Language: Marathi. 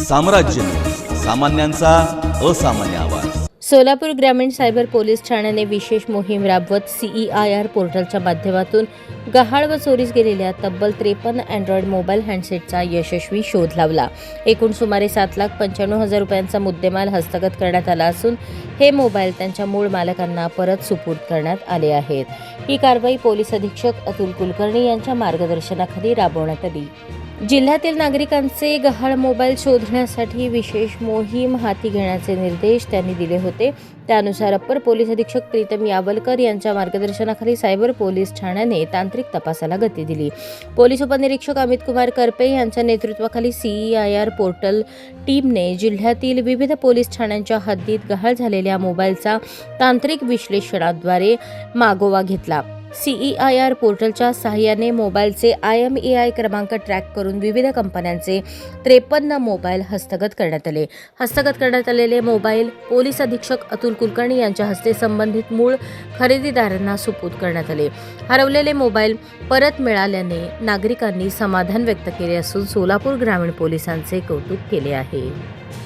साम्राज्य, सामान्यांचा असामान्य आवाज. सोलापूर ग्रामीण सायबर पोलीस ठाण्याने विशेष मोहीम राबवत CEIR पोर्टलच्या माध्यमातून गहाळ व चोरीस गेलेल्या तब्बल 53 अँड्रॉइड मोबाईल हँडसेटचा यशस्वी शोध लावला. एकूण सुमारे 7,95,000 रुपयांचा मुद्देमाल हस्तगत करण्यात आला असून हे मोबाईल त्यांच्या मूळ मालकांना परत सुपूर्द करण्यात आले आहेत. ही कारवाई पोलीस अधीक्षक अतुल कुलकर्णी यांच्या मार्गदर्शनाखाली राबवण्यात आली. जिल्ह्यातील नागरिकांचे गहाळ मोबाईल शोधण्यासाठी विशेष मोहीम हाती घेण्याचे निर्देश त्यांनी दिले होते. त्यानुसार अप्पर पोलीस अधीक्षक प्रीतम यावलकर यांच्या मार्गदर्शनाखाली सायबर पोलीस ठाण्याने तांत्रिक तपासाला गती दिली. पोलीस उपनिरीक्षक अमित कुमार करपे यांच्या नेतृत्वाखाली CEIR पोर्टल टीमने जिल्ह्यातील विविध पोलीस ठाण्यांच्या हद्दीत गहाळ झालेल्या मोबाईलचा तांत्रिक विश्लेषणाद्वारे मागोवा घेतला. CEIR पोर्टलच्या सहाय्याने मोबाईलचे IMEI क्रमांक ट्रॅक करून विविध कंपन्यांचे 53 मोबाईल हस्तगत करण्यात आले. हस्तगत करण्यात आलेले मोबाईल पोलीस अधीक्षक अतुल कुलकर्णी यांच्या हस्ते संबंधित मूळ खरेदीदारांना सुपूर्द करण्यात आले. हरवलेले मोबाईल परत मिळाल्याने नागरिकांनी समाधान व्यक्त केले असून सोलापूर ग्रामीण पोलिसांचे कौतुक केले आहे.